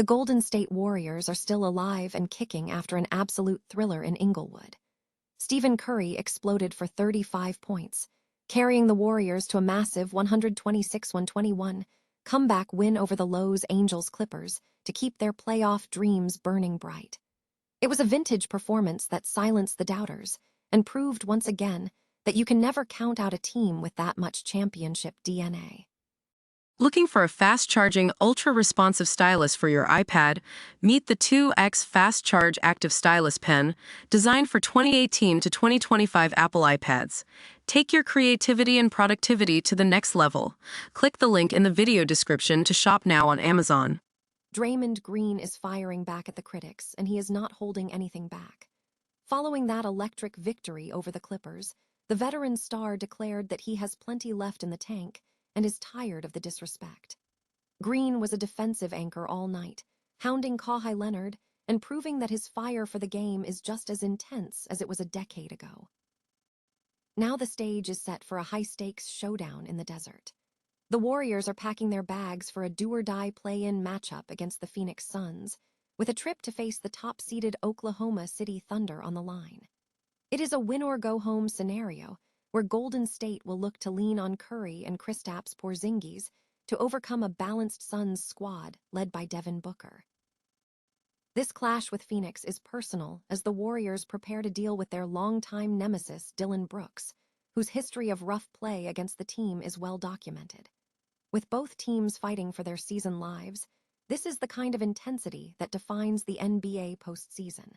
The Golden State Warriors are still alive and kicking after an absolute thriller in Inglewood. Stephen Curry exploded for 35 points, carrying the Warriors to a massive 126-121 comeback win over the Los Angeles Clippers to keep their playoff dreams burning bright. It was a vintage performance that silenced the doubters and proved once again that you can never count out a team with that much championship DNA. Looking for a fast-charging, ultra-responsive stylus for your iPad? Meet the 2X Fast Charge Active Stylus Pen, designed for 2018 to 2025 Apple iPads. Take your creativity and productivity to the next level. Click the link in the video description to shop now on Amazon. Draymond Green is firing back at the critics, and he is not holding anything back. Following that electric victory over the Clippers, the veteran star declared that he has plenty left in the tank and is tired of the disrespect. Green was a defensive anchor all night, hounding Kawhi Leonard and proving that his fire for the game is just as intense as it was a decade ago. Now the stage is set for a high-stakes showdown in the desert. The Warriors are packing their bags for a do-or-die play-in matchup against the Phoenix Suns, with a trip to face the top-seeded Oklahoma City Thunder on the line. It is a win-or-go-home scenario where Golden State will look to lean on Curry and Kristaps Porzingis to overcome a balanced Suns squad led by Devin Booker. This clash with Phoenix is personal as the Warriors prepare to deal with their longtime nemesis Dillon Brooks, whose history of rough play against the team is well documented. With both teams fighting for their season lives, this is the kind of intensity that defines the NBA postseason.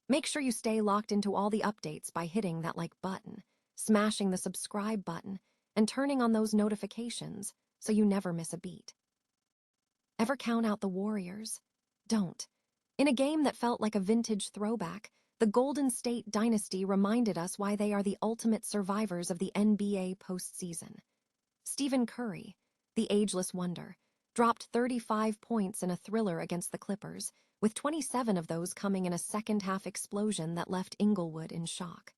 Make sure you stay locked into all the updates by hitting that like button, smashing the subscribe button, and turning on those notifications so you never miss a beat. Ever count out the Warriors? Don't. In a game that felt like a vintage throwback, the Golden State dynasty reminded us why they are the ultimate survivors of the NBA postseason. Stephen Curry, the ageless wonder, dropped 35 points in a thriller against the Clippers, with 27 of those coming in a second-half explosion that left Inglewood in shock.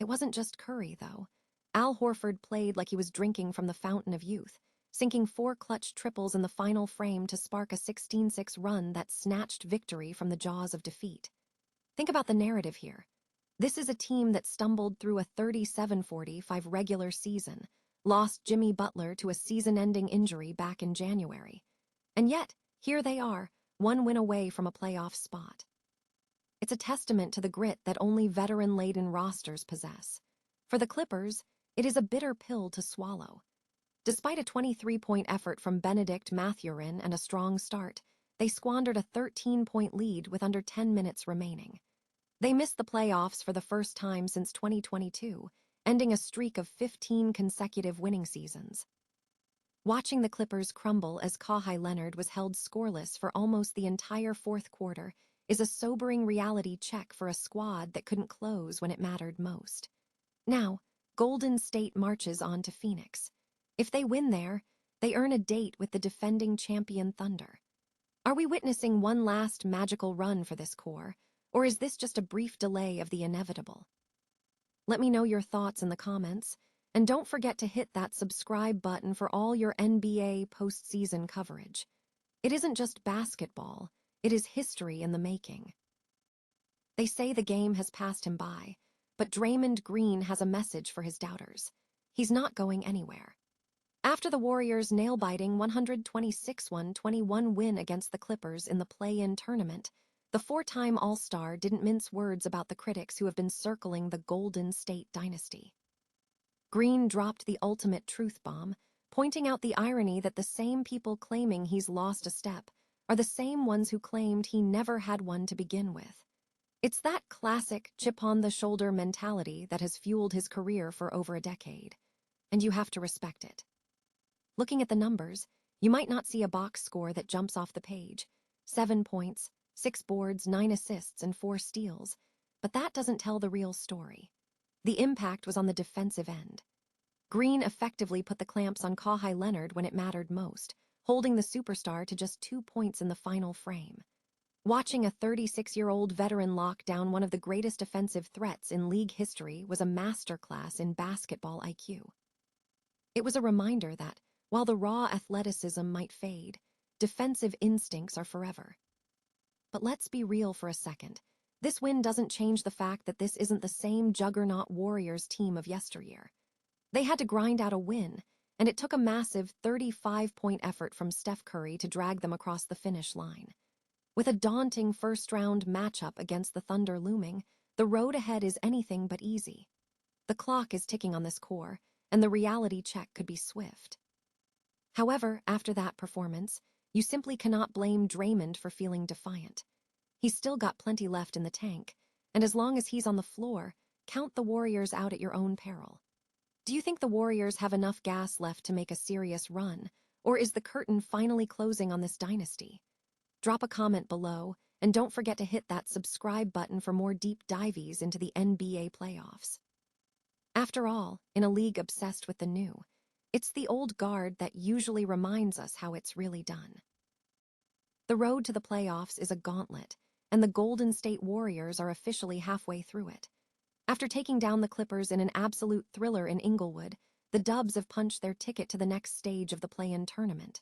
It wasn't just Curry, though. Al Horford played like he was drinking from the fountain of youth, sinking 4 clutch triples in the final frame to spark a 16-6 run that snatched victory from the jaws of defeat. Think about the narrative here. This is a team that stumbled through a 37-45 regular season, lost Jimmy Butler to a season-ending injury back in January. And yet, here they are, one win away from a playoff spot. It's a testament to the grit that only veteran-laden rosters possess. For the Clippers, it is a bitter pill to swallow. Despite a 23-point effort from Benedict Mathurin and a strong start, they squandered a 13-point lead with under 10 minutes remaining. They missed the playoffs for the first time since 2022, ending a streak of 15 consecutive winning seasons. Watching the Clippers crumble as Kawhi Leonard was held scoreless for almost the entire fourth quarter is a sobering reality check for a squad that couldn't close when it mattered most. Now, Golden State marches on to Phoenix. If they win there, they earn a date with the defending champion Thunder. Are we witnessing one last magical run for this core, or is this just a brief delay of the inevitable? Let me know your thoughts in the comments, and don't forget to hit that subscribe button for all your NBA postseason coverage. It isn't just basketball, it is history in the making. They say the game has passed him by, but Draymond Green has a message for his doubters. He's not going anywhere. After the Warriors' nail-biting 126-121 win against the Clippers in the play-in tournament, the four-time All-Star didn't mince words about the critics who have been circling the Golden State dynasty. Green dropped the ultimate truth bomb, pointing out the irony that the same people claiming he's lost a step are the same ones who claimed he never had one to begin with. It's that classic chip-on-the-shoulder mentality that has fueled his career for over a decade, and you have to respect it. Looking at the numbers, you might not see a box score that jumps off the page. 7 points, 6 boards, 9 assists, and 4 steals. But that doesn't tell the real story. The impact was on the defensive end. Green effectively put the clamps on Kawhi Leonard when it mattered most, holding the superstar to just 2 points in the final frame. Watching a 36-year-old veteran lock down one of the greatest offensive threats in league history was a masterclass in basketball IQ. It was a reminder that, while the raw athleticism might fade, defensive instincts are forever. But let's be real for a second. This win doesn't change the fact that this isn't the same juggernaut Warriors team of yesteryear. They had to grind out a win, and it took a massive 35-point effort from Steph Curry to drag them across the finish line. With a daunting first-round matchup against the Thunder looming, the road ahead is anything but easy. The clock is ticking on this core, and the reality check could be swift. However, after that performance, you simply cannot blame Draymond for feeling defiant. He's still got plenty left in the tank, and as long as he's on the floor, count the Warriors out at your own peril. Do you think the Warriors have enough gas left to make a serious run, or is the curtain finally closing on this dynasty? Drop a comment below, and don't forget to hit that subscribe button for more deep dives into the NBA playoffs. After all, in a league obsessed with the new, it's the old guard that usually reminds us how it's really done. The road to the playoffs is a gauntlet, and the Golden State Warriors are officially halfway through it. After taking down the Clippers in an absolute thriller in Inglewood, the Dubs have punched their ticket to the next stage of the play-in tournament.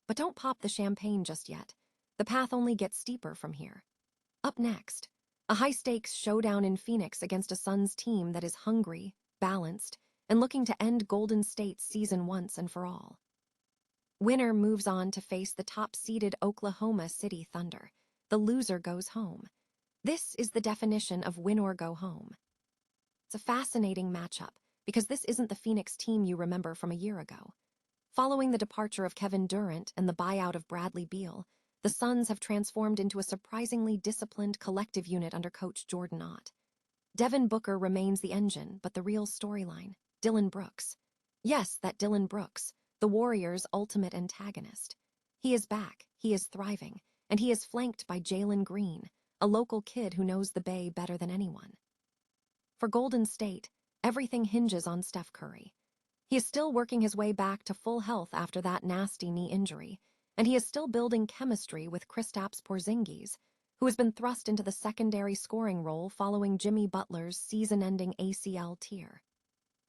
But don't pop the champagne just yet. The path only gets steeper from here. Up next, a high-stakes showdown in Phoenix against a Suns team that is hungry, balanced, and looking to end Golden State's season once and for all. Winner moves on to face the top-seeded Oklahoma City Thunder. The loser goes home. This is the definition of win or go home. It's a fascinating matchup because this isn't the Phoenix team you remember from a year ago. Following the departure of Kevin Durant and the buyout of Bradley Beal, the Suns have transformed into a surprisingly disciplined collective unit under coach Jordan Ott. Devin Booker remains the engine, but the real storyline, Dillon Brooks. Yes, that Dillon Brooks, the Warriors' ultimate antagonist. He is back, he is thriving, and he is flanked by Draymond Green, a local kid who knows the Bay better than anyone. For Golden State, everything hinges on Steph Curry. He is still working his way back to full health after that nasty knee injury, and he is still building chemistry with Kristaps Porzingis, who has been thrust into the secondary scoring role following Jimmy Butler's season-ending ACL tear.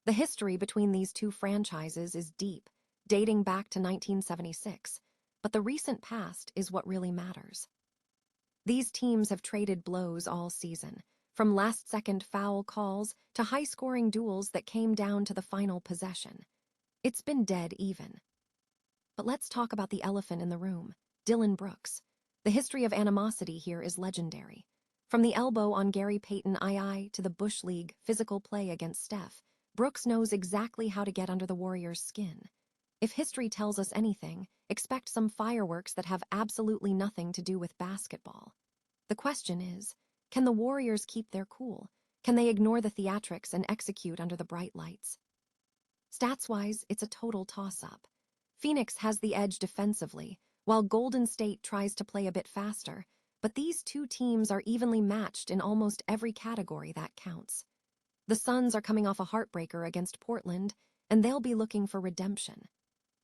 The history between these two franchises is deep, dating back to 1976, but the recent past is what really matters. These teams have traded blows all season, from last-second foul calls to high-scoring duels that came down to the final possession. It's been dead even. But let's talk about the elephant in the room, Dillon Brooks. The history of animosity here is legendary. From the elbow on Gary Payton II to the Bush League physical play against Steph, Brooks knows exactly how to get under the Warriors' skin. If history tells us anything, expect some fireworks that have absolutely nothing to do with basketball. The question is, can the Warriors keep their cool? Can they ignore the theatrics and execute under the bright lights? Stats-wise, it's a total toss-up. Phoenix has the edge defensively, while Golden State tries to play a bit faster, but these two teams are evenly matched in almost every category that counts. The Suns are coming off a heartbreaker against Portland, and they'll be looking for redemption.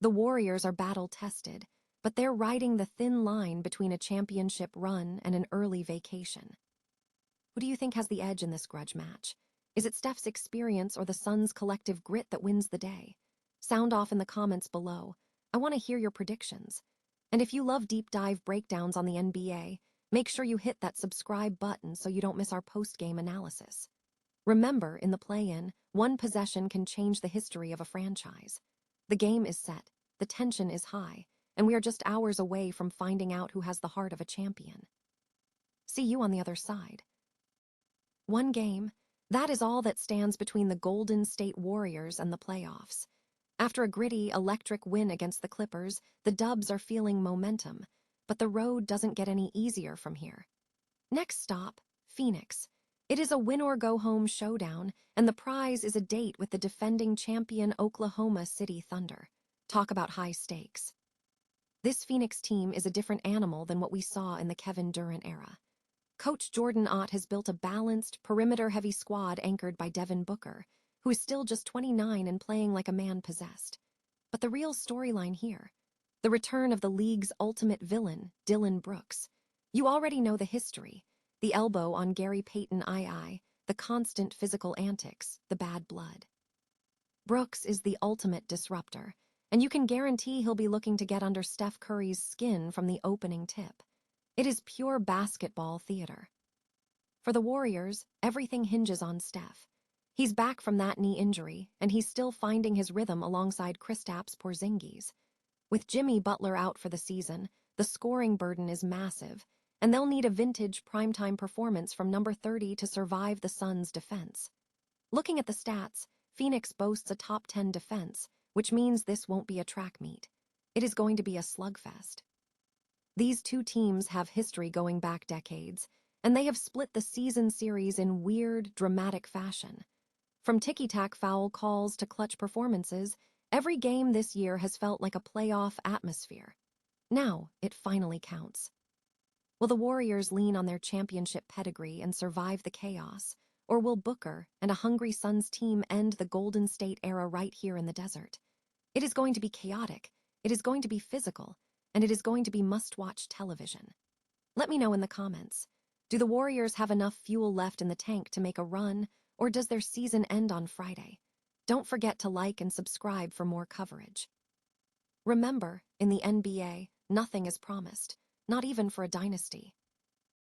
The Warriors are battle-tested, but they're riding the thin line between a championship run and an early vacation. Who do you think has the edge in this grudge match? Is it Steph's experience or the Suns' collective grit that wins the day? Sound off in the comments below. I want to hear your predictions. And if you love deep dive breakdowns on the NBA, make sure you hit that subscribe button so you don't miss our post-game analysis. Remember, in the play-in, one possession can change the history of a franchise. The game is set, the tension is high, and we are just hours away from finding out who has the heart of a champion. See you on the other side. One game, that is all that stands between the Golden State Warriors and the playoffs. After a gritty, electric win against the Clippers, the Dubs are feeling momentum, but the road doesn't get any easier from here. Next stop, Phoenix. It is a win-or-go-home showdown, and the prize is a date with the defending champion Oklahoma City Thunder. Talk about high stakes. This Phoenix team is a different animal than what we saw in the Kevin Durant era. Coach Jordan Ott has built a balanced, perimeter-heavy squad anchored by Devin Booker, who is still just 29 and playing like a man possessed. But the real storyline here, the return of the league's ultimate villain, Dillon Brooks. You already know the history, the elbow on Gary Payton II, the constant physical antics, the bad blood. Brooks is the ultimate disruptor, and you can guarantee he'll be looking to get under Steph Curry's skin from the opening tip. It is pure basketball theater. For the Warriors, everything hinges on Steph. He's back from that knee injury, and he's still finding his rhythm alongside Kristaps Porzingis. With Jimmy Butler out for the season, the scoring burden is massive, and they'll need a vintage primetime performance from number 30 to survive the Suns' defense. Looking at the stats, Phoenix boasts a top 10 defense, which means this won't be a track meet. It is going to be a slugfest. These two teams have history going back decades, and they have split the season series in weird, dramatic fashion. From ticky-tack foul calls to clutch performances, every game this year has felt like a playoff atmosphere. Now, it finally counts. Will the Warriors lean on their championship pedigree and survive the chaos, or will Booker and a hungry Suns team end the Golden State era right here in the desert? It is going to be chaotic, it is going to be physical, and it is going to be must-watch television. Let me know in the comments. Do the Warriors have enough fuel left in the tank to make a run, or does their season end on Friday? Don't forget to like and subscribe for more coverage. Remember, in the NBA, nothing is promised, not even for a dynasty.